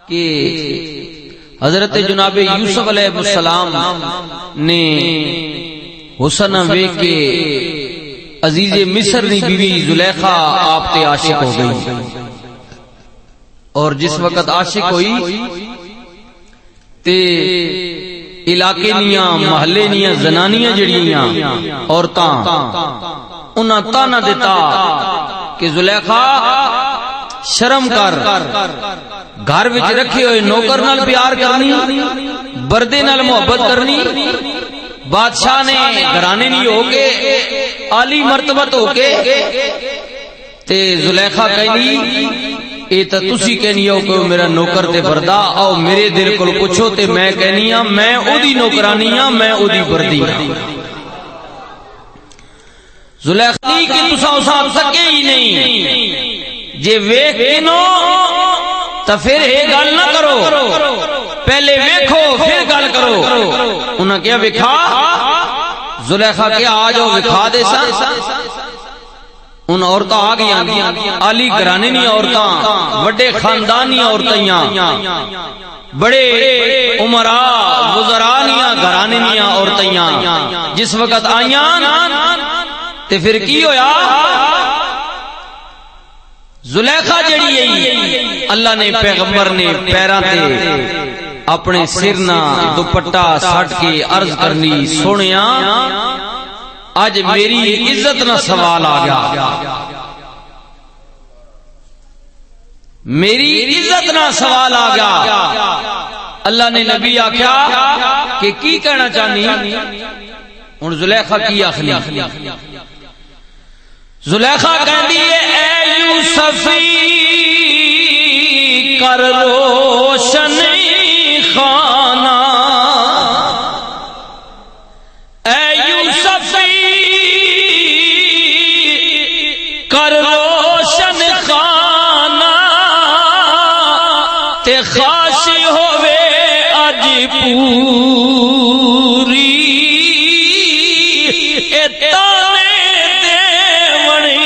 کہ حضرت جناب یوسف علیہ السلام نے حسن ویکھ کے عزیز مصر دی بیوی زلیخا آپ تے عاشق ہو گئی، اور جس وقت عاشق ہوئی تے علاقے نیاں محلے نیاں زنانیاں جڑیاں عورتاں انہاں تانا دیتا کہ زلیخا شرم کر، گھر وچ رکھے ہوئے نوکر نال پیار کرنی، بردے نال محبت کرنی، بادشاہ نے گھرانے نہیں ہو کے عالی مرتبت ہو کے تے زلیخا کہنی اے تا تسی کہنی ہو کہ میرا نوکر تے بردا، آؤ میرے دل کول پوچھو تے میں کہنی ہاں میں او دی نوکرانی ہاں، میں او دی بردی ہاں۔ زلیخا کہ تسا اسا سکے ہی نہیں، جے ویکھ کے نو تا پھر یہ گل نہ کرو، پہلے ویکھو پھر گل کرو۔ انہاں کیا وکھا؟ زلیخا کیا آ جاؤ وکھا دے سا۔ ان عورتاں آ گیا، عالی گھرانے نی عورتاں، بڑے خاندانی عورتیاں، بڑے عمراء وزرانیاں گھرانے نی عورتیاں جس وقت آئیاں تے پھر کی ہویا؟ زلیخا جڑی ہے اللہ نے پیغمبر نے پیراں تے اپنے سر نہ دوپٹہ سٹ کے عرض کرنی، سونیا اج میری عزت نہ سوال آ گیا، میری عزت نہ سوال آ گیا۔ اللہ نے نبی آکھیا کہ کی کہنا چاہنی؟ ہن زلیخا کی آخلی؟ زلیخا کہندی ہے اے یوسفی کر روشن خانہ، اے یوسفی کر روشن خانہ، تے خاشی ہووے اج پوری، اے تانے دیونی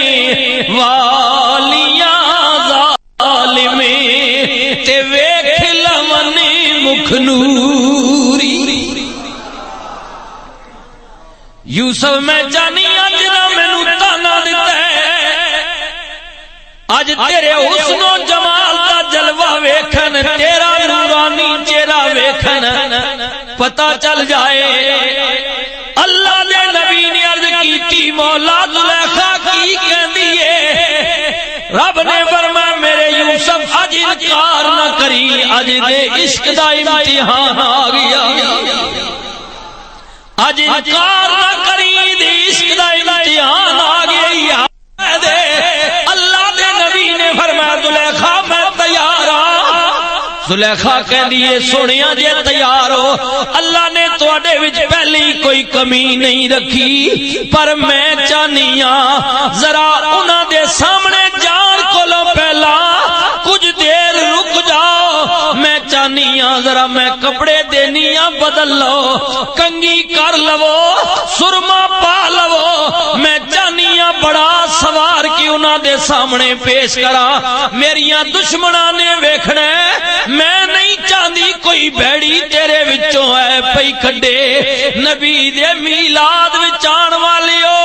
والیاں ظالمی، تے ویکھ لونی مکھ نوری۔ یوسف میں جانی اج نہ مینوں تانا دتا ہے، اج تیرے حسن و جمال دا جلوہ ویکھن، تیرا نورانی چہرہ ویکھن پتہ چل جائے۔ اللہ دے نبی نے عرض کیتی مولا زلیخا کی کہندی ہے؟ رب نے فرمایا میرے یوسف اج انکار نہ کری، اج دے عشق دا امتحان آ گیا، اج انکار نہ کری، دے عشق دا امتحان آ گیا۔ اللہ دے نبی نے فرمایا زلیخا میں تیار ہاں۔ زلیخا کہندی ہے سونیا جے تیار ہو، اللہ نے تواڈے وچ پہلی کوئی کمی نہیں رکھی، پر میں چاہنی ہاں ذرا انہاں دے سامنے جان کولوں پہلا کچھ دیر رک جاؤ، میں چاہنی ہاں ذرا میں کپڑے دینی ہاں بدل لو، کنگھی کر لو، سرما پا لو، میں چاہنی ہاں بڑا سوار کی انہاں دے سامنے پیش کرا، میریاں دشمناں نے ویکھنا، میں نہیں چاہندی کوئی بھیڑی تیرے وچوں ہے پئی کڈے۔ نبی دے میلاد وچ آن والیو،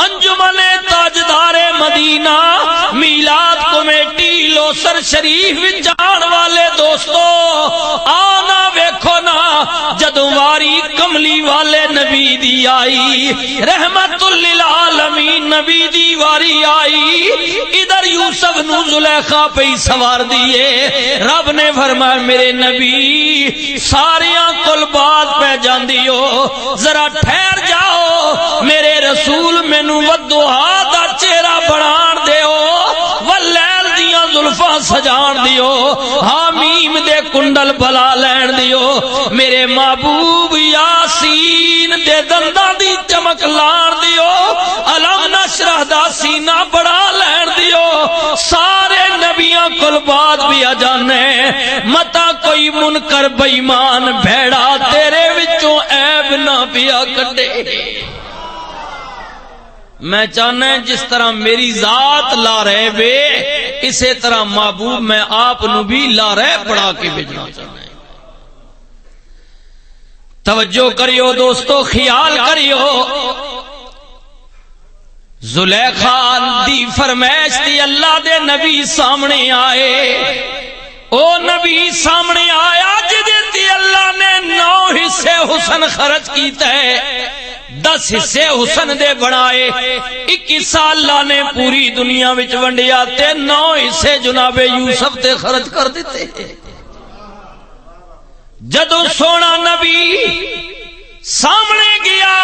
انجمن تاجدار مدینہ میلاد کمیٹی لوسر شریف وچ آن والے دوستو آنا ویکھو نا، جدوں واری کملی والے نبی دی آئی، رحمت للعالمین نبی دی واری آئی، ادھر یوسف نو زلیخا پہ سوار دیے۔ رب نے فرمایا میرے نبی ساریاں کل بات پہ جاندی ہو، ذرا ٹھہر جاؤ، میرے رسول مینوں ودوہا دا چہرہ بنان دیو، واللیل دیاں زلفاں سجان دیو، حامیم دے کنڈل بلا لین دیو، میرے محبوب یاسین دے دنداں دی چمک لان دیو، علم نشرح دا سینہ بڑا لین دیو۔ سارے نبیاں کل بات بھی آ جانے، متا کوئی منکر بےمان بھیڑا تیرے وچوں عیب نہ پیا کڈے۔ میں چاہنا جس طرح میری ذات لا رہے بے اسی طرح محبوب میں آپ نو بھی لا رہے پڑھا کے بھیجنا چاہنا ہے۔ توجہ کریو دوستو، خیال کریو، زلیخا دی فرمائش دی اللہ دے نبی سامنے آئے، او نبی سامنے آیا جدی اللہ نے 9 حصے حسن خرچ کیتا ہے، 10 حصے حسن دے بنائے، 21 سال اللہ نے پوری دنیا وچ ونڈیا تے 9 حصے جناب یوسف تے خرچ کر دیتے۔ جدو سونا نبی سامنے گیا،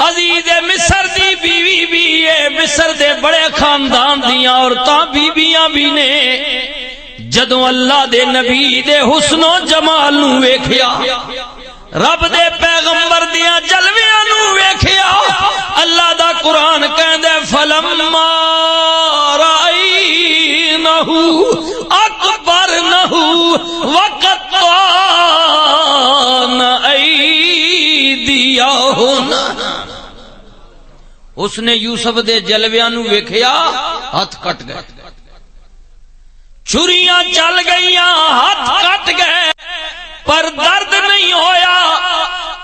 عزیز مصر دی بیوی بھی ہے، مصر دے بڑے خاندان دیاں عورتاں بیویاں بھی نے، جدو اللہ دے نبی دے حسن و جمال نو ویکھیا، رب دے پیغمبر دیاں جلویاں نو ویکھیا، اللہ دا قرآن کہندے فلما رأینہ اکبرنہ وقطعن ایدیہن، اس نے یوسف دے جلویاں نو ویکھیا، ہاتھ کٹ گئے، چھریاں چل گئیاں، ہاتھ کٹ گئے، پر درد نہیں ہویا،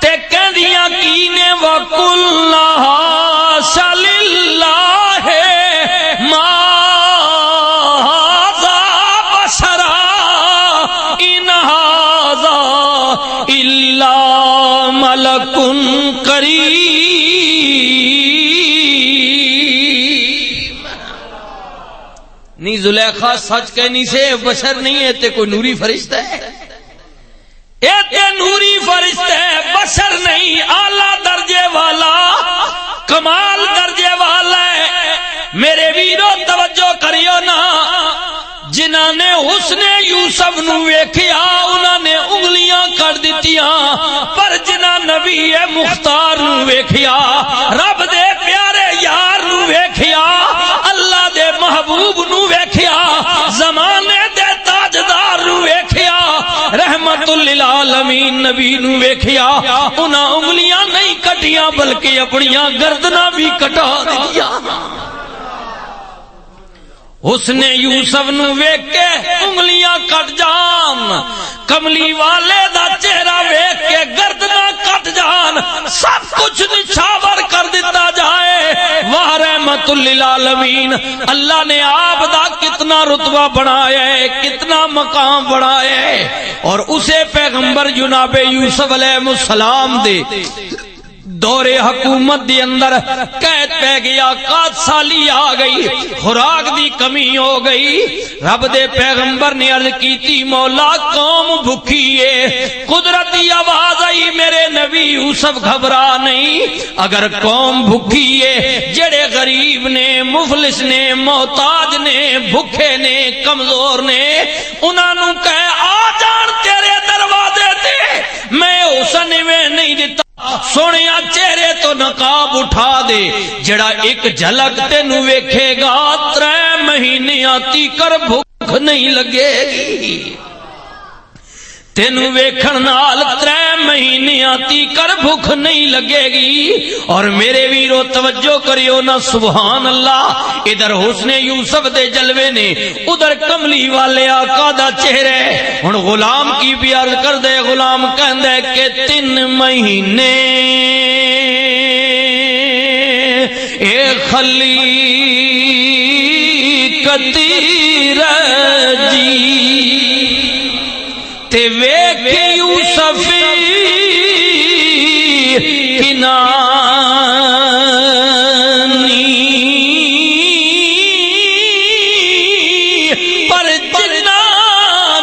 تے کہندیاں کینے وَقُلْنَا حَاشَ لِلَّهِ مَا هَذَا بَشَرًا إِنْ هَذَا إِلَّا مَلَكٌ كَرِيمٌ۔ نہیں زلیخا سچ کہنی سے بشر نہیں ہے، تے کوئی نوری فرشتہ ہے، ایتے نوری فرشتہ ہے، بشر نہیں، اعلیٰ درجے والا، کمال درجے والا ہے۔ میرے ویرو توجہ کریو نا، جنہاں نے حسن یوسف نو ویکھیا انہاں نے انگلیاں کٹ دتیاں، پر جنہاں نبی مختار نو ویکھیا، رب دے پیارے یار نو ویکھیا، اللہ دے محبوب نو ویکھیا، زمانے دے تاجدار نو ویکھیا، رحمت للعالمین نبی نو ویکھیا، انہاں انگلیاں نہیں کٹیاں بلکہ اپنیاں گردناں بھی کٹا دیا۔ اس نے یوسف نو ویکھ کے انگلیاں کٹ جان، کملی والے دا چہرہ ویکھ کے گردناں کٹ جان، سب کچھ نچھاور کر دیتا جائے۔ واہ رحمت للعالمین، اللہ نے آپ دا کتنا رتبہ بڑھایا ہے، کتنا مقام بڑھایا ہے، اور اسے پیغمبر جناب یوسف علیہ السلام دے دور حکومت دی اندر قید پہ گیا، 7 سالی آ گئی، خوراک دی کمی ہو گئی، رب دے پیغمبر نے عرض کی تھی مولا قوم بھوکی ہے، قدرتی آواز آئی میرے نبی یوسف گھبرا نہیں، اگر قوم بھوکی ہے، جڑے غریب نے، مفلس نے، محتاج نے، بھوکے نے، کمزور نے، انہاں نو کہے آ جان تیرے دروازے تے، میں حسن میں نہیں دیتا، سونیا چہرے تو نقاب اٹھا دے، جڑا ایک جھلک تینو ویکھے گا 3 مہینے آتی کر بھوک نہیں لگے گی، تینو ویکھن نال 3 مہینے آتی کر بھوک نہیں لگے گی۔ اور میرے ویرو توجہ کریو نا، سبحان اللہ، ادھر حسن یوسف دے جلوے نے، ادھر کملی والے آقا دا چہرے، ہن غلام کی بھی عرض کر دے، غلام کہندے کہ 3 مہینے اے خلی کتیر جی، تے ویکھ یوسف کنانی، پر جنا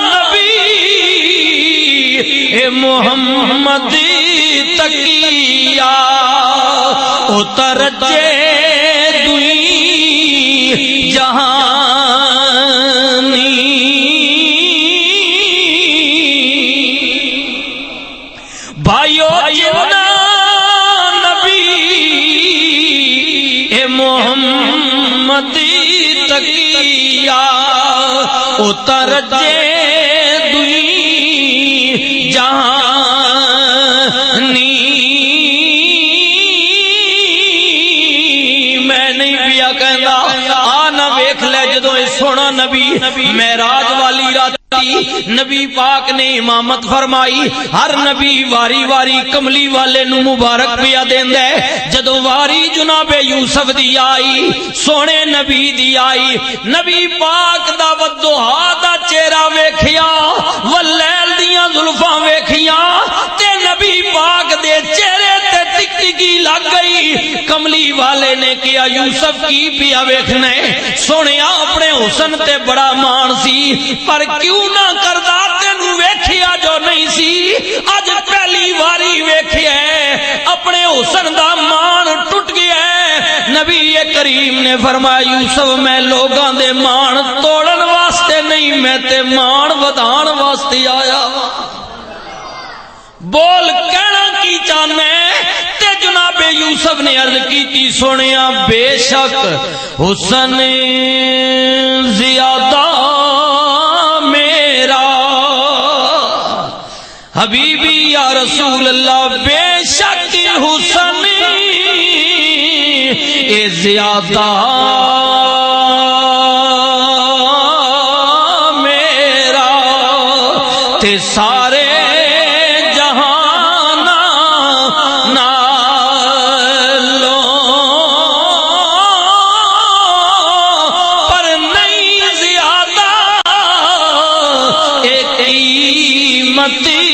نبی محمد تکیا اتر جے دوئی جہانی، بھائیو جنا نبی محمد تکیا اتر جے دوئی جہانی، میں نہیں پیا کہنا آنا ویکھ لے جدو سن سونا نبی معراج والی رات نبی پاک نے امامت فرمائی. ہر نبی واری واری کملی والے نو مبارک پیا دیندا ہے. جدو واری جناب یوسف دی آئی سونے نبی دی آئی نبی پاک دا ودھا دا چہرہ ویکھیا واللیل دیاں زلفاں ویکھیاں تے نبی پاک دے چہرے تے ٹکٹکی لگ گئی. کملی والے نے کیا یوسف کی پیا ویکھنا ہے سونے اپنے حسن تے بڑا مان سی پر کیوں نہ کردا تینوں ویکھیا جو نہیں سی اج پہلی واری ویکھیا اپنے حسن دا مان ٹوٹ گیا ہے. نبی کریم نے فرمایا یوسف میں لوگاں دے مان توڑن واسطے نہیں میں تے مان ودھان واسطے آیا. بول کہنا کی چاہنے تے جناب یوسف نے عرض کی تھی سونیا بے شک حسن زیادہ میرا حبیبی یا رسول اللہ بے شک حسن زیادہ میرا تے سارے قیمتی